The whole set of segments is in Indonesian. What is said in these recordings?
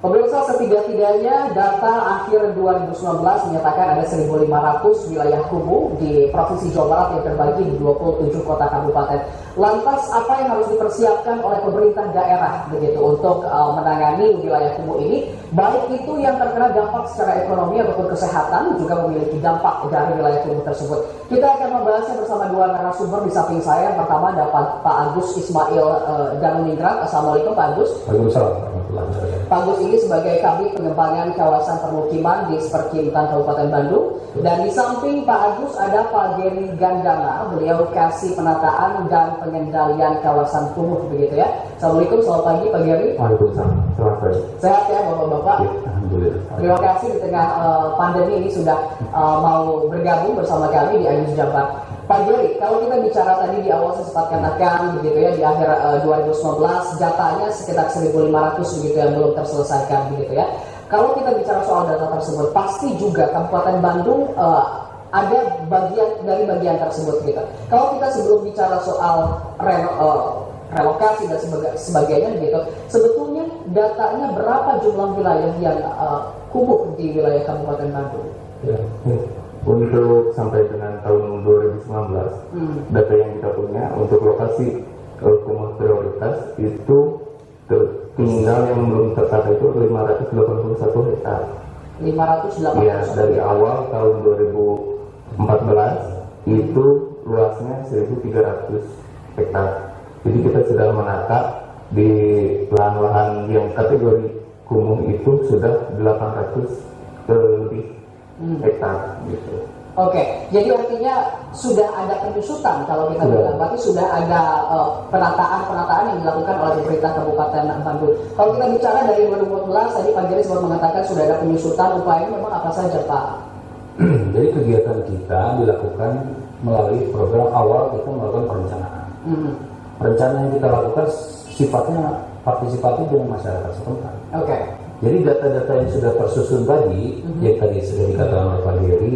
Pemirsa, setidak-tidaknya data akhir 2019 menyatakan ada 1.500 wilayah kumuh di Provinsi Jawa Barat yang terbagi di 27 kota kabupaten. Lantas apa yang harus dipersiapkan oleh pemerintah daerah begitu untuk menangani wilayah kumuh ini, baik itu yang terkena dampak secara ekonomi ataupun kesehatan juga memiliki dampak dari wilayah kumuh tersebut. Kita akan membahasnya bersama dua narasumber di samping saya. Yang pertama ada Pak Agus Ismail Danuningrat. Assalamualaikum Pak Agus. Waalaikumsalam. Pak Agus ini sebagai Kabid Pengembangan Kawasan Permukiman di Seperkintan Kabupaten Bandung, dan di samping Pak Agus ada Pak Geri Gandana, beliau Kasih Penataan dan Pengendalian Kawasan Kumuh begitu ya. Assalamualaikum, selamat pagi Pak Geri. Waalaikumsalam. Selamat pagi. Sehat ya Bapak-bapak? Ya, alhamdulillah. Terima kasih di tengah pandemi ini sudah mau bergabung bersama kami di Ayus Jabar. Pak Geri, kalau kita bicara tadi di awal saya sempat katakan begitu ya, di akhir 2019 datanya sekitar 1.500 begitu yang belum terselesaikan begitu ya. Kalau kita bicara soal data tersebut, pasti juga Kabupaten Bandung ada bagian tersebut gitu. Kalau kita sebelum bicara soal relokasi dan sebagainya gitu, sebetulnya datanya berapa jumlah wilayah yang kumuh di wilayah Kabupaten Bandung? Ya. Untuk sampai dengan tahun 2019, data yang kita punya untuk lokasi kumuh prioritas itu tinggal yang belum tertata itu 581 hektar. 581. Ya, dari awal tahun 2014 itu luasnya 1.300 hektar. Jadi kita sudah menata di lahan-lahan yang kategori kumuh itu sudah 800 lebih hektar gitu. Oke, jadi artinya sudah ada penyusutan kalau kita bilang, berarti sudah ada penataan yang dilakukan oleh pemerintah Kabupaten Bandung. Kalau kita bicara dari 2014, tadi Pak Geri sempat mengatakan sudah ada penyusutan, upaya memang apa saja Pak? Jadi kegiatan kita dilakukan melalui program awal kita melakukan perencanaan. Perencanaan yang kita lakukan sifatnya partisipatif dengan masyarakat setempat. Oke. Jadi data-data yang sudah tersusun tadi, yang tadi sudah dikatakan oleh Pak Geri,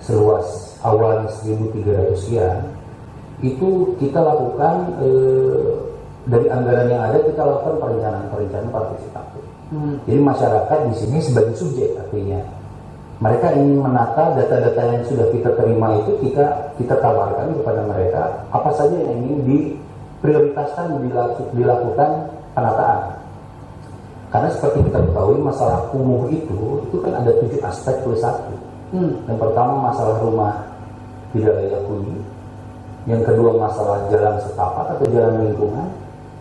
seluas awal 1.300 sekian, itu kita lakukan dari anggaran yang ada, kita lakukan perencanaan partisipatif. Jadi masyarakat di sini sebagai subjek, artinya mereka ingin menata data-data yang sudah kita terima itu, kita tawarkan kepada mereka apa saja yang ingin diprioritaskan dilakukan penataan. Karena seperti kita ketahui, masalah kumuh itu kan ada 7 aspek plus 1. Yang pertama masalah rumah tidak layak huni. Yang kedua masalah jalan setapak atau jalan lingkungan.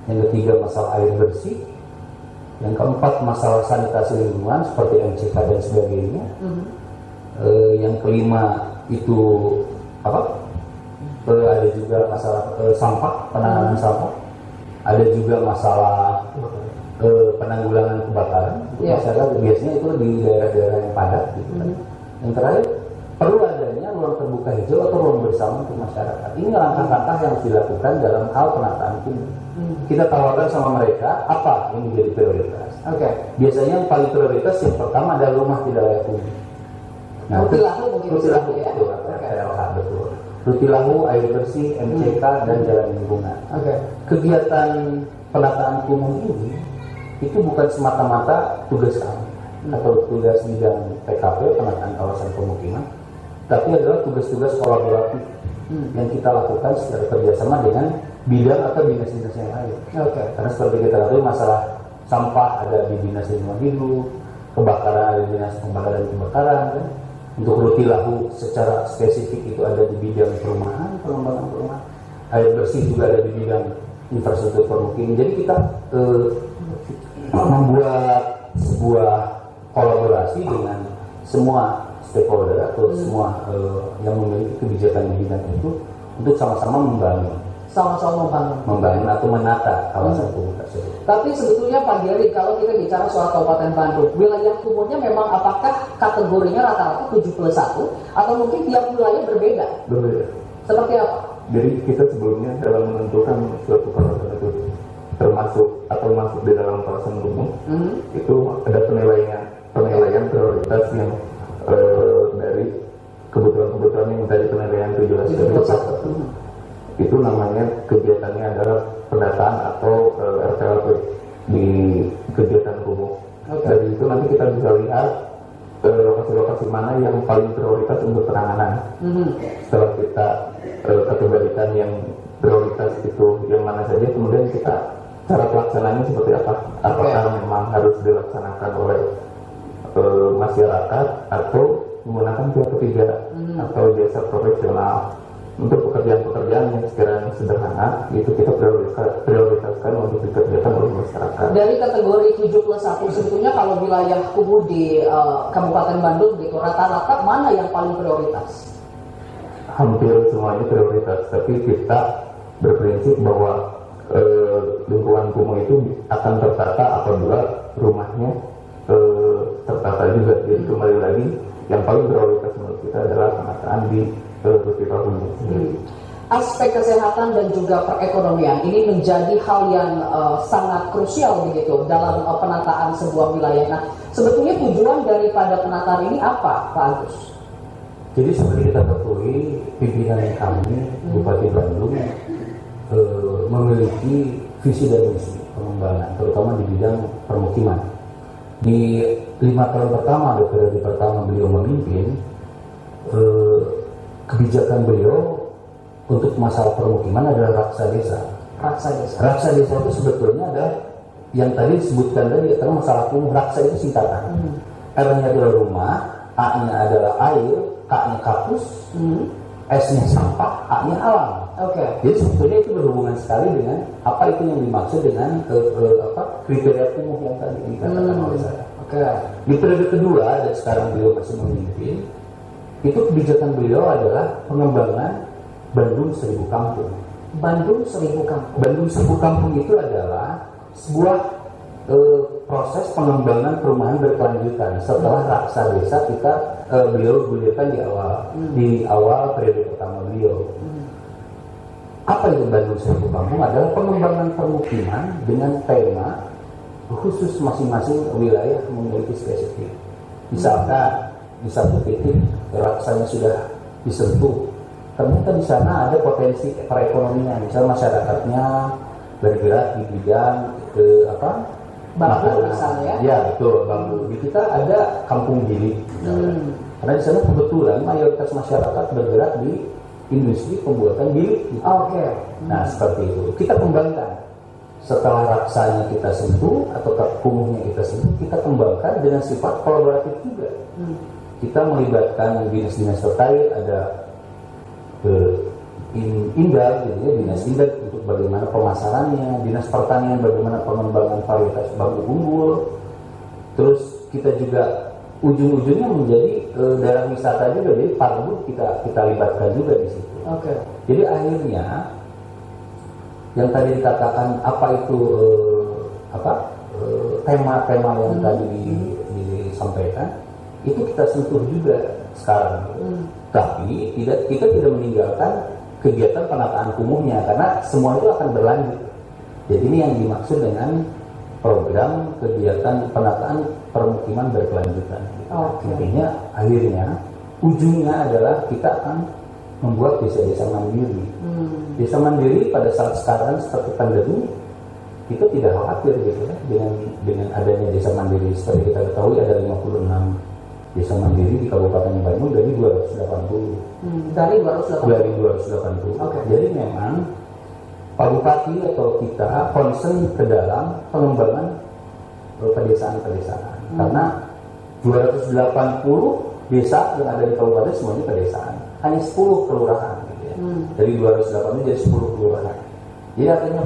Yang ketiga masalah air bersih. Yang keempat masalah sanitasi lingkungan seperti MCK dan sebagainya. Yang kelima itu ada juga masalah sampah, penanganan sampah. Ada juga masalah penanggulangan kebakaran. Masyarakat biasanya itu di daerah-daerah yang padat gitu kan. Yang terakhir, perlu adanya ruang terbuka hijau atau ruang bersama untuk masyarakat. Ini langkah-langkah yang harus dilakukan dalam hal penataan kumuh. Kita tawarkan sama mereka apa yang menjadi prioritas. Biasanya yang paling prioritas yang pertama adalah rumah tidak layak huni. Rutilahu mungkin Rutilahu ya. Betul. Rutilahu, air bersih, MCK dan jalan lingkungan. Kegiatan penataan kumuh ini itu bukan semata-mata tugas kami atau tugas bidang PKP, penataan kawasan pemukiman, tapi adalah tugas-tugas kolaboratif yang kita lakukan secara kerjasama dengan bidang atau dinas-dinas yang lain. Karena seperti kita tahu masalah sampah ada di dinas lingkungan hidup, kebakaran ada di dinas pembakaran kebakaran, kan? Untuk rutilahu secara spesifik itu ada di bidang perumahan, pengembangan perumahan, air bersih juga ada di bidang infrastruktur permukiman. Jadi kita membuat sebuah kolaborasi dengan semua stakeholder atau semua yang memiliki kebijakan di bidang itu untuk sama-sama membangun atau menata kawasan kumuh tersebut. Tapi sebetulnya Pak Geri, kalau kita bicara soal Kabupaten Bandung, wilayah kumuhnya memang apakah kategorinya rata-rata 7+1 atau mungkin tiap wilayah berbeda? Berbeda. Seperti apa? Jadi kita sebelumnya dalam menentukan suatu kawasan itu termasuk atau masuk di dalam kawasan kumuh, itu ada penilaian prioritas yang dari kebutuhan-kebutuhan yang dari penilaian 17. Itu namanya kegiatannya adalah pendataan atau RPLP di kegiatan kumuh. Dari kita bisa lihat lokasi-lokasi mana yang paling prioritas untuk penanganan. Setelah kita kategorikan yang prioritas itu yang mana saja, kemudian kita cara pelaksananya seperti apa? Apakah memang harus dilaksanakan oleh masyarakat atau menggunakan pihak ketiga atau jasa profesional? Untuk pekerjaan-pekerjaan yang sekiranya sederhana, itu kita prioritaskan untuk dikerjakan oleh masyarakat. Dari kategori 7+1, sebetulnya kalau wilayah kumuh di Kabupaten Bandung gitu, rata-rata mana yang paling prioritas? Hampir semuanya prioritas, tapi kita berprinsip bahwa lingkungan kumuh itu akan tertata apabila rumahnya tertata juga. Jadi kembali lagi, yang paling prioritas menurut kita adalah penataan di peristiwa kumuh. Aspek kesehatan dan juga perekonomian ini menjadi hal yang sangat krusial begitu dalam penataan sebuah wilayah. Nah, sebetulnya tujuan daripada penataan ini apa, Pak Agus? Jadi seperti kita ketahui, pimpinan kami Bupati Bandung memiliki visi dan misi pengembangan, terutama di bidang permukiman. Di 5 tahun pertama, di periode pertama beliau memimpin, kebijakan beliau untuk masalah permukiman adalah raksa desa. Raksa desa. Raksa desa itu sebetulnya ada yang tadi disebutkan tadi, karena masalah kumuh. Raksa itu singkatan. R-nya adalah rumah, A-nya adalah air, K-nya kampus, S-nya sampah, A-nya alam. Jadi sebetulnya itu berhubungan sekali dengan apa itu yang dimaksud dengan kriteria kumuh yang tadi dikatakan oleh saya. Di periode kedua dan sekarang beliau masih memimpin, itu kebijakan beliau adalah pengembangan Bandung 1000 Kampung. Bandung 1000 Kampung. Bandung 1000 Kampung itu adalah sebuah proses pengembangan perumahan berkelanjutan setelah raksa desa beliau gulirkan di awal periode pertama beliau. Apa itu Bandung 1000 Kampung? Adalah pengembangan permukiman dengan tema khusus masing-masing wilayah memiliki spesifik. Misalkan di satu titik raksanya sudah disentuh, ternyata di sana ada potensi perekonomian, misalnya masyarakatnya bergerak di bidang bambu misalnya. Ya betul, bambu. Di kita ada kampung giling, karena di sana kebetulan mayoritas masyarakat bergerak di industri pembuatan giling. Nah seperti itu kita kembangkan. Setelah raksanya kita sentuh atau kumuhnya kita sentuh, kita kembangkan dengan sifat kolaboratif juga. Kita melibatkan dinas-dinas terkait, ada Indal, gitu ya, dinas Indal untuk bagaimana pemasarannya, dinas pertanian bagaimana pengembangan varietas bambu unggul. Terus kita juga ujung-ujungnya menjadi daerah wisata juga, jadi Parbu kita libatkan juga di situ. Jadi akhirnya yang tadi dikatakan apa itu tema-tema yang tadi disampaikan itu kita sentuh juga sekarang. Tapi kita tidak meninggalkan kegiatan penataan kumuhnya karena semua itu akan berlanjut. Jadi ini yang dimaksud dengan program kegiatan penataan permukiman berkelanjutan. Intinya akhirnya ujungnya adalah kita akan membuat desa-desa mandiri. Desa mandiri pada saat sekarang seperti pandemi, kita tidak khawatir gitu ya dengan adanya desa mandiri. Seperti kita ketahui ada 56 desa mandiri di Kabupaten Bandung dari 280. Dari 280. Jadi memang Pak Bupati atau kita concern ke dalam pengembangan pedesaan-pedesaan. Karena 280 desa yang ada di kabupaten semuanya pedesaan. Hanya 10 kelurahan gitu ya. Dari 280 jadi 10 kelurahan. Jadi artinya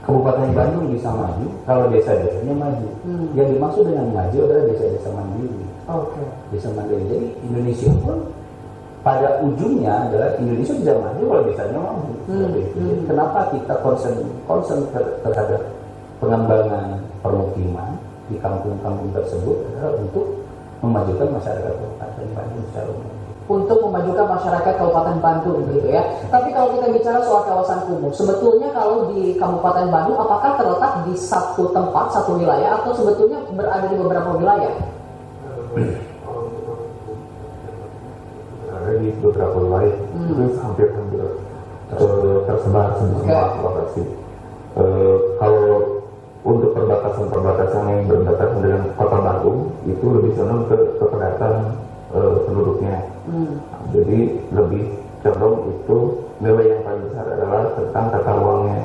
Kabupaten Bandung bisa maju kalau desa-desanya maju. Yang dimaksud dengan maju adalah desa-desa mandiri. Desa mandiri. Jadi Indonesia pun pada ujungnya adalah Indonesia bisa maju kalau desanya maju. Jadi, kenapa kita concern terhadap pengembangan permukiman di kampung-kampung tersebut adalah untuk memajukan masyarakat Kabupaten Bandung secara umum. Untuk memajukan masyarakat Kabupaten Bandung gitu ya. Tapi kalau kita bicara soal kawasan kumuh, sebetulnya kalau di Kabupaten Bandung apakah terletak di satu tempat, satu wilayah, atau sebetulnya berada di beberapa wilayah? Ada di beberapa wilayah, itu hampir tersebar di semua lokasi. Kalau untuk perbatasan-perbatasan yang berbatasan dengan Kota Bandung itu lebih condong ke kepadatan penduduknya. Jadi lebih condong itu nilai yang paling besar adalah tentang tata ruangnya.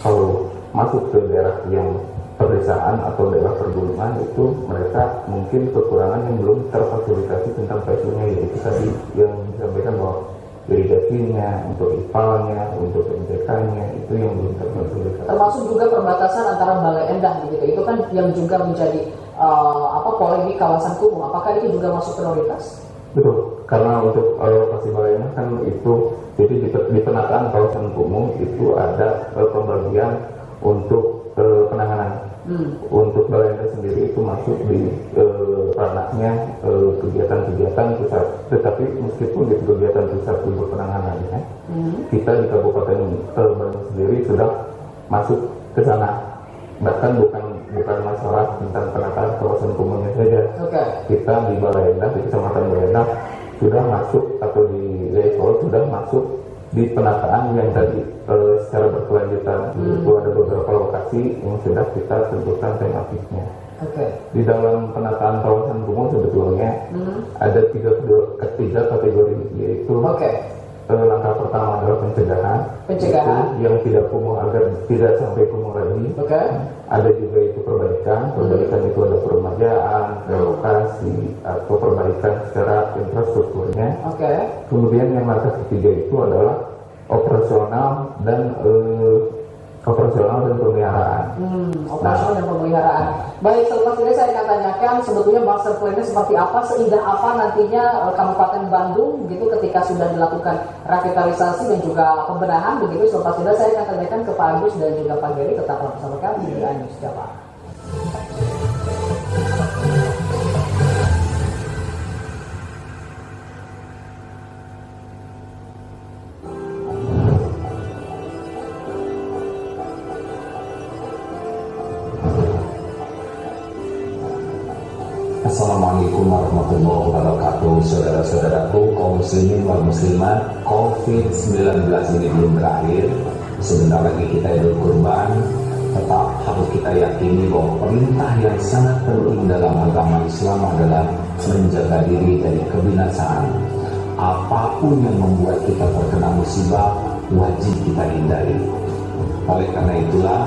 Kalau masuk ke daerah yang pedesaan atau daerah pergunungan itu mereka mungkin kekurangan yang belum terfasilitasi tentang PSU-nya, yaitu tadi yang disampaikan bahwa irigasinya, untuk IPAL-nya, untuk MTK-nya itu yang belum terfasilitasi. Termasuk juga perbatasan antara Bale Endah begitu. Itu kan yang juga menjadi polemik kawasan kumuh. Apakah itu juga masuk prioritas? Betul, karena untuk lokasi Bale Endah kan itu jadi di penataan kawasan kumuh itu ada pembagian untuk penanganan. Untuk Bale Endah sendiri itu masuk di ranahnya kegiatan-kegiatan pusat. Tetapi meskipun di kegiatan pusat untuk penanganannya, kita di Kabupaten Bandung sendiri sudah masuk ke sana. Bahkan bukan masalah tentang penataan kawasan kumuhnya saja. Kita di Bale Endah, di Kecamatan Bale Endah sudah masuk, atau di level sudah masuk di penataan yang tadi secara berkelanjutan. Itu ada beberapa lokasi yang sudah kita tentukan tematiknya. Di dalam penataan kawasan kumuh sebetulnya ada tiga kategori, yaitu langkah pertama adalah pencegahan. Itu yang tidak kumuh agar tidak sampai kumuh lagi. Ada juga itu perbaikan itu ada peremajaan, relokasi atau perbaikan secara infrastrukturnya. Kemudian yang langkah ketiga itu adalah operasional dan pemeliharaan. Operasional dan pemeliharaan. Baik, selepas ini saya akan tanyakan sebetulnya master plan-nya seperti apa, seindah apa nantinya Kabupaten Bandung begitu ketika sudah dilakukan revitalisasi dan juga pembenahan begitu. Selepas ini saya akan tanyakan ke Pak Agus dan juga Pak Geri, tetaplah bersama kami di News Jabar. Assalamualaikum warahmatullahi wabarakatuh. Saudara-saudaraku, kaum muslimin wal muslimat, COVID-19 ini belum berakhir. Sebentar lagi kita Idul Kurban. Tetap harus kita yakini bahwa perintah yang sangat penting dalam agama Islam adalah menjaga diri dari kebinasaan. Apapun yang membuat kita terkena musibah wajib kita hindari. Oleh karena itulah,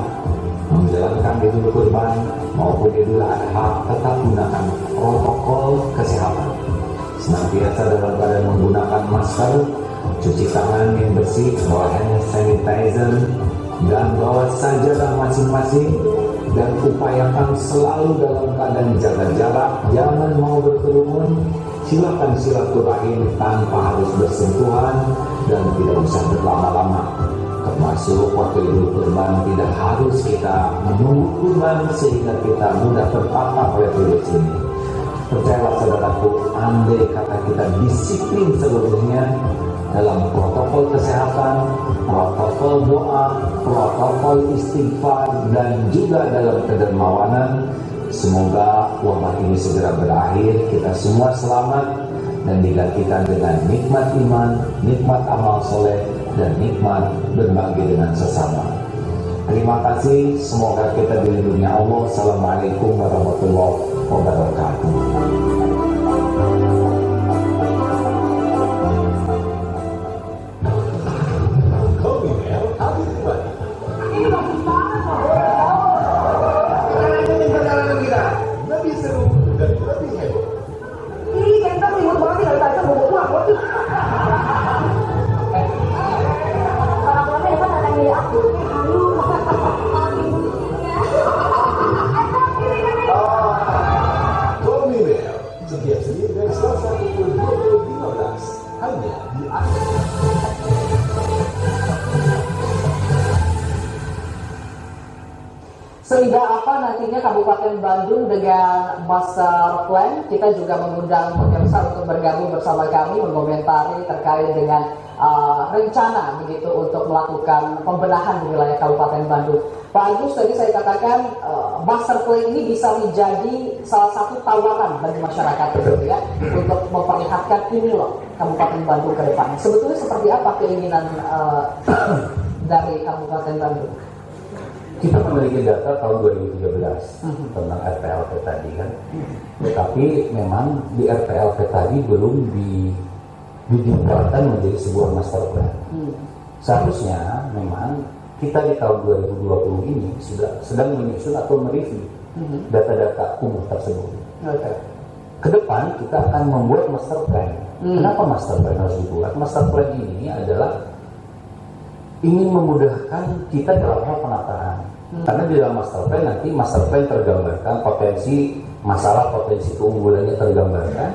menjalankan Idul Kurban maupun Idul Adha tetap gunakan protokol kesehatan. Senantiasa dalam keadaan menggunakan masker, cuci tangan yang bersih, bawa hand sanitizer, dan bawa sajadah masing-masing, dan upayakan selalu dalam keadaan jaga jarak, jangan mau berkerumun. Silakan silaturahim tanpa harus bersentuhan dan tidak usah berlama-lama. Termasuk waktu Idul Kurban tidak harus kita menunggu kurban sehingga kita mudah terpapar oleh virus ini. Percayalah saudaraku, andai kata kita disiplin seluruhnya dalam protokol kesehatan, protokol doa, protokol istighfar, dan juga dalam kedermawanan, semoga wabah ini segera berakhir, kita semua selamat dan digantikan dengan nikmat iman, nikmat amal soleh, dan nikmat berbagi dengan sesama. Terima kasih, semoga kita dilindungi Allah. Assalamualaikum warahmatullahi wabarakatuh. Ini bagus banget, Pak. Karena ini perjalanan kita lebih seru dan lebih heboh. Ini kita ribut banget nih, kita bawa pulang. Orang-orangnya hebat ada yang milih aku. Komimel, setiap Senin dan Selasa pukul 20.15 hanya di Sehingga apa nantinya Kabupaten Bandung dengan master plan, kita juga mengundang pemirsa untuk bergabung bersama kami mengomentari terkait dengan rencana begitu untuk melakukan pembenahan di wilayah Kabupaten Bandung. Pak Agus, tadi saya katakan master plan ini bisa menjadi salah satu tawaran bagi masyarakat begitu ya, untuk memperlihatkan ini loh Kabupaten Bandung ke depan. Sebetulnya seperti apa keinginan dari Kabupaten Bandung? kita memiliki data tahun 2013 tentang RPLP tadi kan, tetapi memang di RPLP tadi belum dideklarasikan menjadi sebuah master plan. Seharusnya memang kita di tahun 2020 ini sedang menyusun atau mereview data-data kumuh tersebut. Ke depan kita akan membuat master plan. Kenapa master plan harus dibuat? Master plan ini adalah ingin memudahkan kita dalam hal penataan. Karena di dalam master plan nanti master plan tergambarkan potensi masalah, potensi keunggulannya tergambarkan,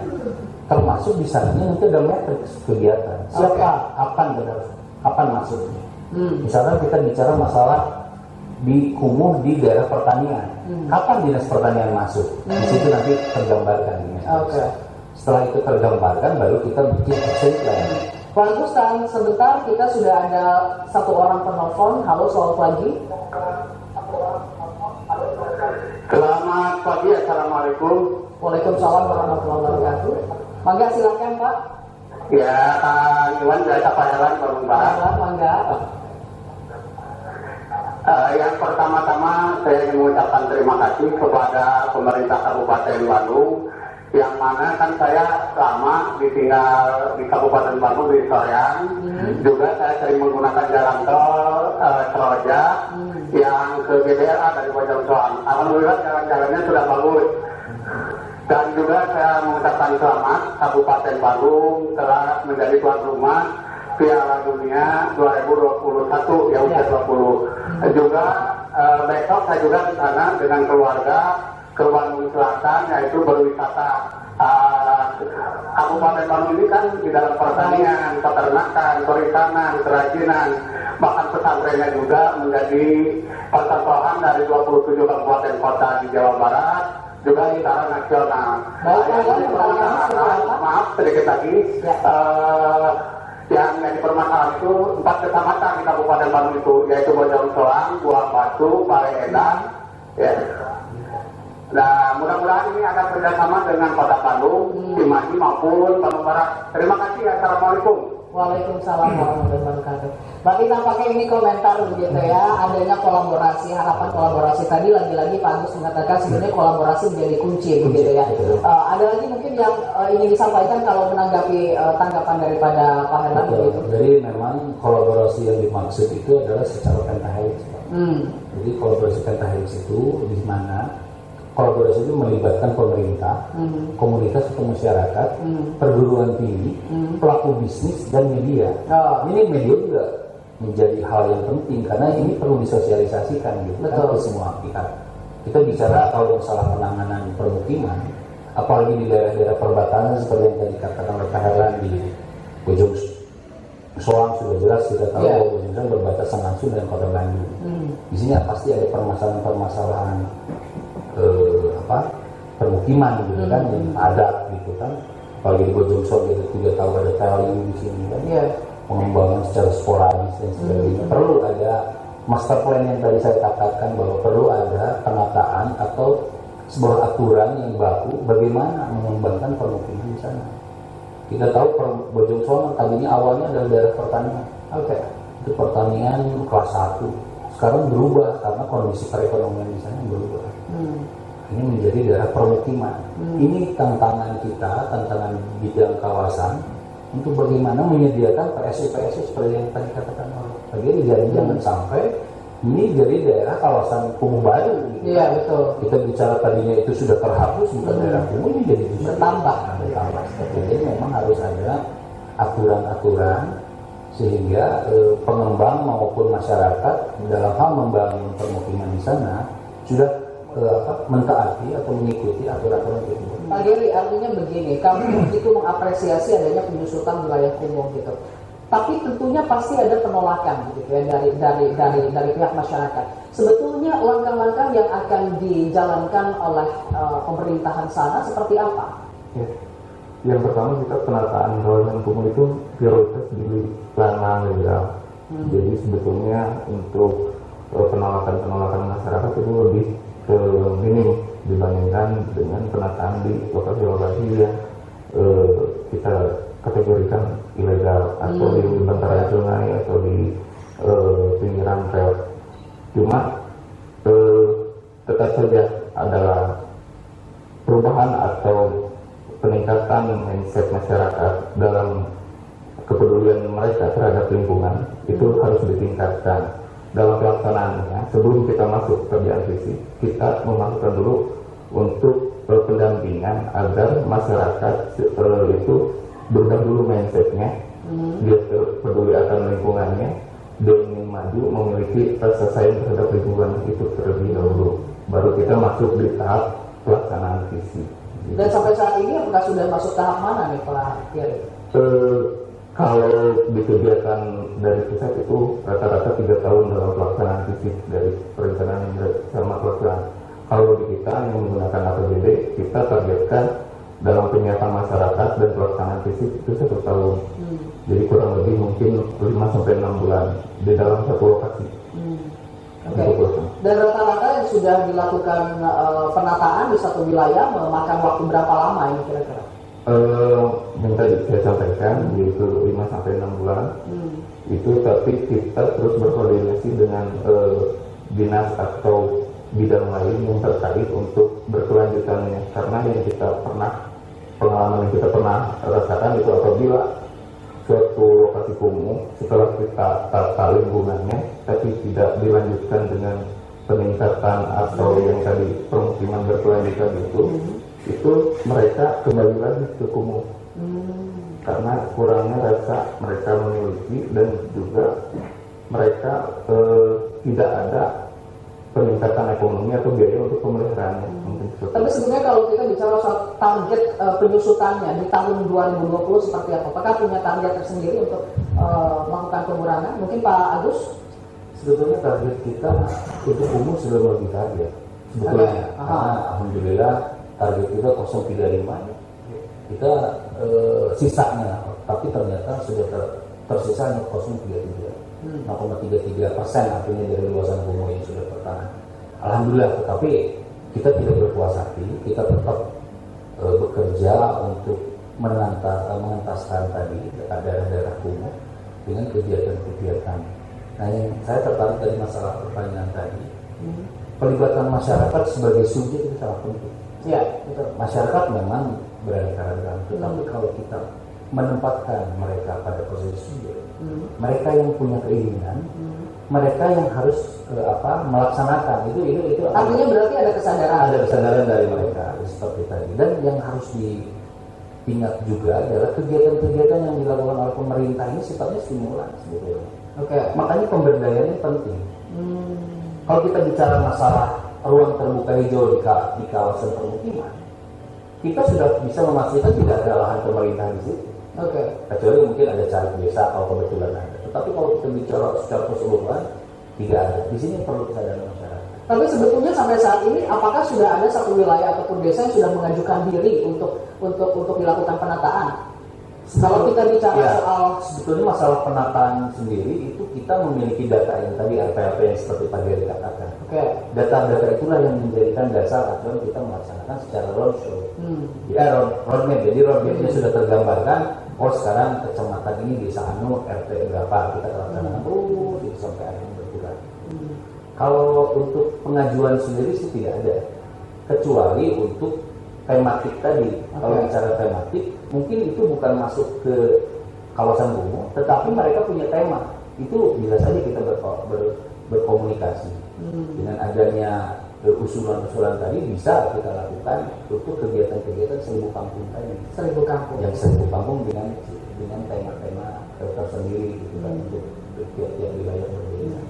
termasuk di sananya nanti ada matriks kegiatan. Siapa, kapan masuknya. Misalnya kita bicara masalah di kumuh di daerah pertanian. Kapan dinas pertanian masuk? Di situ nanti tergambarkan. Setelah itu tergambarkan, baru kita bikin action plan. Pak Agus, tahan sebentar, kita sudah ada satu orang penelpon. Halo, selamat pagi. Selamat pagi, Assalamualaikum. Waalaikumsalam warahmatullahi wabarakatuh. Mangga silakan Pak. Ya, Kang Iwan biasa payalan Bang Mbak. Mangga. Yang pertama-tama saya ingin mengucapkan terima kasih kepada pemerintah Kabupaten Bandung, yang mana kan saya lama ditinggal di Kabupaten Bandung di Soreang. Juga saya sering menggunakan jalan tol Seroja yang ke GDLA dari Bojong Soang. Alhamdulillah jalan-jalannya sudah bagus. Dan juga saya mengucapkan selamat Kabupaten Bandung telah menjadi tuan rumah Piala Dunia 2021 yang usia 20. Juga besok saya juga di sana dengan keluarga ke Bandung Selatan, yaitu berwisata. Kabupaten Bandung ini kan di dalam pertanian, peternakan, perikanan, kerajinan, bahkan pesantrennya juga menjadi percontohan dari 27 kabupaten kota di Jawa Barat, juga secara nasional. Maaf sedikit lagi. Yang jadi permasalahan itu 4 kecamatan di Kabupaten Bandung itu, yaitu Bojong Soang, Buah Batu, Balai Endah, ya. Nah, mudah-mudahan ini akan kerjasama dengan Kota Bandung, Cimahi maupun Bandung Barat. Terima kasih. Assalamualaikum. Waalaikumsalam warahmatullahi wabarakatuh. Berarti tampaknya ini komentar begitu ya, adanya kolaborasi, harapan kolaborasi tadi lagi-lagi Pak Agus mengatakan sebenarnya kolaborasi menjadi kunci begitu ya. Ada lagi mungkin yang ingin disampaikan kalau menanggapi tanggapan daripada Pak Herman begitu. Jadi memang kolaborasi yang dimaksud itu adalah secara pentahelix. Jadi kolaborasi pentahelix itu di mana kolaborasi itu melibatkan pemerintah, komunitas atau masyarakat, perguruan tinggi, pelaku bisnis dan media. Ini media juga menjadi hal yang penting karena ini perlu disosialisasikan gitu kan ke semua pihak. Kita bicara kalau masalah penanganan permukiman, apalagi di daerah-daerah perbatasan seperti yang tadi dikatakan oleh Pak Herlan di Bojong Soang, sudah jelas kita tahu bahwa Bojong Soang berbatasan langsung dengan Kota Bandung. Di sini pasti ada permasalahan-permasalahan permukiman gitu kan, yang padat gitu kan. Apalagi di Bojong Soang kita juga tahu ada tiling di sini kan, pengembangan secara sporadis dan sebagainya. Perlu ada master plan yang tadi saya katakan bahwa perlu ada penataan atau sebuah aturan yang baku bagaimana mengembangkan permukiman di sana. Kita tahu Bojong Soang tadinya awalnya adalah daerah pertanian. Itu pertanian kelas 1. Sekarang berubah karena kondisi perekonomian di sana berubah. Ini menjadi daerah permukiman. Ini tantangan kita, tantangan bidang kawasan untuk bagaimana menyediakan PSU seperti yang tadi katakan oleh Pak Giri. Jadi jangan sampai ini jadi daerah kawasan kumuh baru. Gitu. Iya betul. Kita bicara tadinya itu sudah terhapus bukan daerah kumuh, ini jadi bertambah. Jadi memang harus ada aturan-aturan sehingga pengembang maupun masyarakat dalam hal membangun permukiman di sana sudah mentaati atau mengikuti aturan-aturan itu. Pak Giri, artinya begini, kami begitu mengapresiasi adanya penyusutan wilayah kumuh gitu. Tapi tentunya pasti ada penolakan gitu ya dari pihak masyarakat. Sebetulnya langkah-langkah yang akan dijalankan oleh pemerintahan sana seperti apa? Ya. Yang pertama kita penataan kawasan kumuh itu prioritas di Lanang Legal. Jadi sebetulnya untuk penolakan masyarakat itu lebih minim dibandingkan dengan penataan di lokasi-lokasi yang kita kategorikan ilegal atau di bantaran sungai atau di pinggiran rel. Cuma lihat saja adalah perubahan atau peningkatan mindset masyarakat dalam kepedulian mereka terhadap lingkungan itu harus ditingkatkan. Dalam pelaksanaannya, sebelum kita masuk kerjaan visi, kita melakukan dulu untuk pendampingan agar masyarakat itu berubah dulu mindsetnya, dia peduli akan lingkungannya, dia ingin maju, memiliki rasa sayang terhadap lingkungan itu terlebih dahulu. Baru kita masuk di tahap pelaksanaan visi. Dan sampai saat ini apakah sudah masuk tahap mana nih Pak Gary? Kalau di kegiatan dari pusat itu rata-rata 3 tahun dalam pelaksanaan visi dari perencanaan sama pelaksanaan. Kalau di kita yang menggunakan APBD, kita targetkan dalam penyiapan masyarakat dan pelaksanaan visi itu 1 tahun. Jadi kurang lebih mungkin 5-6 bulan di dalam satu lokasi. Dan rata-rata yang sudah dilakukan penataan di satu wilayah memakan waktu berapa lama ini kira-kira? Yang tadi saya sampaikan yaitu 5-6 bulan. Itu tapi kita terus berkoordinasi dengan dinas atau bidang lain yang terkait untuk berkelanjutannya, karena yang kita pengalaman yang kita pernah rasakan itu apabila suatu lokasi kumuh setelah kita tata lingkungannya tapi tidak dilanjutkan dengan peningkatan atau yang tadi permukiman berkelanjutan itu mereka kembali lagi ke kumuh karena kurangnya rasa mereka memiliki dan juga mereka tidak ada peningkatan ekonomi atau biaya untuk pemeliharaannya. Tapi sebenarnya kalau kita bicara soal target penyusutannya di tahun 2020 seperti apa? Apakah punya target tersendiri untuk melakukan pengurangan? Mungkin Pak Agus? Sebetulnya target kita untuk umum sudah lebih target. Sebetulnya, karena alhamdulillah target kita 035. Kita sisanya, tapi ternyata sudah tersisa 0,33. 0,33% artinya dari luasan kumuh yang sudah tertanam. Alhamdulillah, tetapi kita tidak berpuas hati, kita tetap bekerja untuk mengentaskan tadi daerah-daerah kumuh dengan kegiatan-kegiatan. Nah, yang saya tertarik dari masalah pertanyaan tadi, pelibatan masyarakat sebagai subjek itu sangat penting. Ya, betul. Masyarakat memang beraneka ragam, tetapi kalau kita menempatkan mereka pada posisi subjek, mereka yang punya keinginan, mereka yang harus melaksanakan itu artinya berarti ada kesadaran dari mereka seperti tadi. Dan yang harus diingat juga adalah kegiatan-kegiatan yang dilakukan oleh pemerintah ini sifatnya stimulan sebetulnya. Makanya pemberdayaan ini penting. Kalau kita bicara masalah ruang terbuka hijau di kawasan permukiman, kita sudah bisa memastikan tidak ada lahan pemerintah di situ. Kecuali mungkin ada cari desa kalau kebetulan ada. Tetapi kalau kita bicara secara keseluruhan, tidak ada. Di sini perlu kesadaran masyarakat. Tapi sebetulnya sampai saat ini, apakah sudah ada satu wilayah ataupun desa yang sudah mengajukan diri untuk dilakukan penataan? Kalau kita bicara soal sebetulnya masalah penataan sendiri itu kita memiliki data yang tadi RPLP yang seperti Pak Gary katakan. Data-data itulah yang menjadikan dasar agar kita melaksanakan secara roadshow. Roadmap. Jadi roadmapnya sudah tergambarkan. Oh, sekarang kecamatan ini desa anu RT berapa kita laksanakan itu sampai akhirnya berkurang. Kalau untuk pengajuan sendiri sih tidak ada, kecuali untuk tematik tadi. Kalau bicara tematik, mungkin itu bukan masuk ke kawasan kumuh, tetapi mereka punya tema. Itu bisa saja kita berkomunikasi. Dengan adanya usulan-usulan tadi bisa kita lakukan untuk kegiatan-kegiatan 1000 kampung tadi. 1000 kampung. Yang 1000 kampung dengan tema-tema tersendiri gitu kan untuk tiap-tiap wilayah berbeda.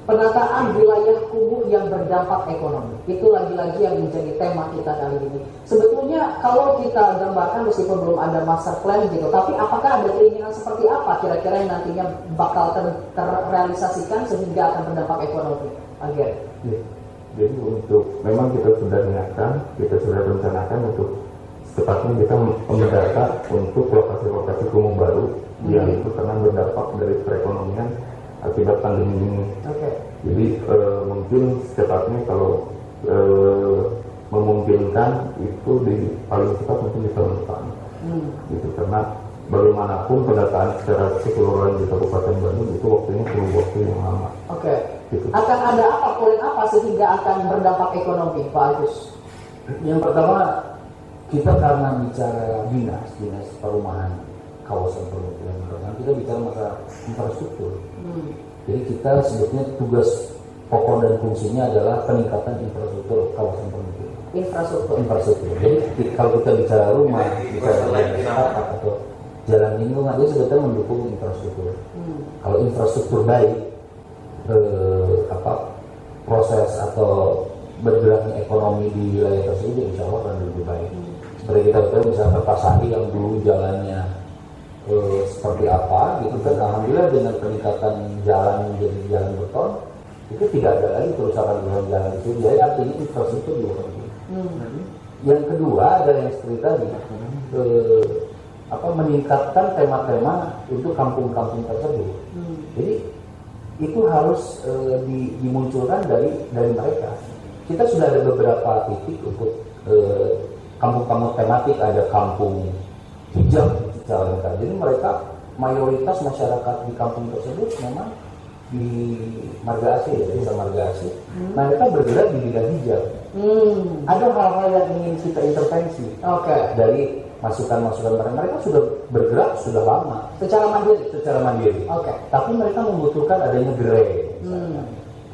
Penataan wilayah kumuh yang berdampak ekonomi, itu lagi-lagi yang menjadi tema kita kali ini. Sebetulnya kalau kita gambarkan meskipun belum ada master plan gitu, tapi apakah ada keinginan seperti apa kira-kira yang nantinya bakal terrealisasikan sehingga akan berdampak ekonomi? Jadi memang kita sudah niatkan, kita sudah rencanakan untuk secepatnya kita mendata untuk lokasi-lokasi kumuh baru yang itu karena berdampak dari perekonomian akibat pandemi ini. Jadi mungkin secepatnya kalau memungkinkan itu paling cepat mungkin di tahun depan. Gitu, karena bagaimanapun pendataan secara keseluruhan di Kabupaten Bandung itu waktunya perlu waktu yang lama. Gitu. Akan ada apa, poin apa sehingga akan berdampak ekonomi, Pak Agus? Yang pertama, kita karena bicara dinas perumahan kawasan permukiman, kita bicara masalah infrastruktur. Jadi kita sebetulnya tugas pokok dan fungsinya adalah peningkatan infrastruktur kawasan permukiman. Infrastruktur. Jadi kalau kita bicara rumah, bicara startup atau jalan lingkungan, itu sebetulnya mendukung infrastruktur. Kalau infrastruktur baik, proses atau bergeraknya ekonomi di wilayah tersebut insya Allah akan lebih baik. Seperti kita tahu misalnya Kertasari yang dulu jalannya seperti apa, gitu kan, alhamdulillah dengan peningkatan jalan menjadi jalan beton, itu tidak ada lagi kerusakan jalan itu. Jadi artinya infrastruktur juga penting. Yang kedua ada yang seperti tadi, meningkatkan tema-tema untuk kampung-kampung tersebut. Jadi itu harus dimunculkan dari mereka. Kita sudah ada beberapa titik untuk kampung-kampung tematik, ada kampung hijau di Cicalengka. Jadi mereka mayoritas masyarakat di kampung tersebut memang di Marga Asih, ya, desa Marga Asih. Mereka bergerak di bidang hijau. Ada hal-hal yang ingin kita intervensi dari masukan-masukan mereka sudah bergerak sudah lama Secara mandiri. Tapi mereka membutuhkan adanya gerai.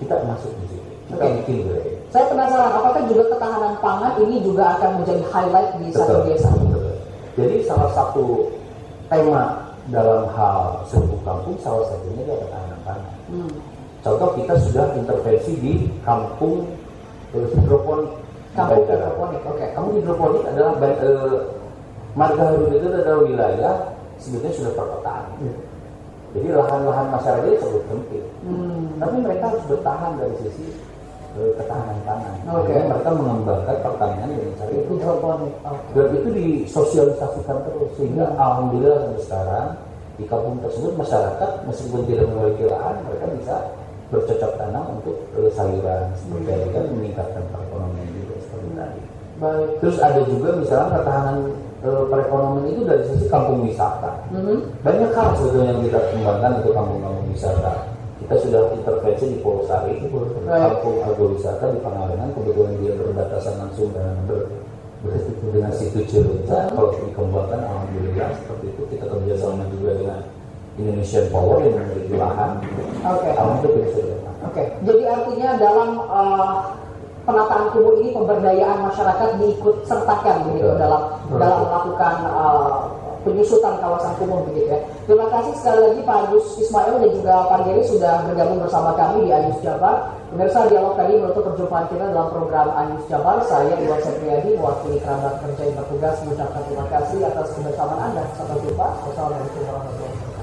Kita masuk di situ. Kita bikin gerai. Saya penasaran, apakah juga ketahanan pangan ini juga akan menjadi highlight di satu desa? Betul. Jadi salah satu tema dalam hal serbuk kampung salah satunya adalah ketahanan pangan. Contoh kita sudah intervensi di kampung hidroponik. Kampung hidroponik, Kampung hidroponik adalah Marga Harun itu adalah wilayah sebetulnya sudah perkotaan. Jadi lahan-lahan masyarakat sangat penting. Tapi mereka harus bertahan dari sisi ketahanan pangan. Jadi mereka mengembangkan pertanian dengan cara hidroponik. Dan itu disosialisasikan terus sehingga alhamdulillah sampai sekarang di kampung tersebut masyarakat meskipun tidak memiliki lahan mereka bisa bercocok tanam untuk sayuran seperti tadi kan meningkatkan perekonomian juga seperti tadi. Baik. Terus ada juga misalnya ketahanan perekonomian itu dari sisi kampung wisata. Banyak hal sebetulnya yang kita kembangkan untuk kampung-kampung wisata. Kita sudah intervensi di Pulau Sari, kampung agrowisata di Pangalengan, kebetulan dia berbatasan langsung dan dengan situ Cilunca. Kalau dikembangkan alhamdulillah seperti itu. Kita kerjasama juga dengan Indonesian Power yang memiliki lahan. Jadi artinya dalam penataan kumuh ini pemberdayaan masyarakat diikut sertakan begitu dalam melakukan penyusutan kawasan kumuh begitu ya. Terima kasih sekali lagi Pak Agus Ismail dan juga Pak Geri sudah bergabung bersama kami di Anyus Jabar. Pemirsa, dialog tadi menutup perjumpaan kita dalam program Anyus Jabar. Saya Iwan Septriadi mewakili kerabat kerja yang bertugas mengucapkan terima kasih atas kebersamaan Anda. Sampai jumpa. Wassalamualaikum warahmatullahi wabarakatuh.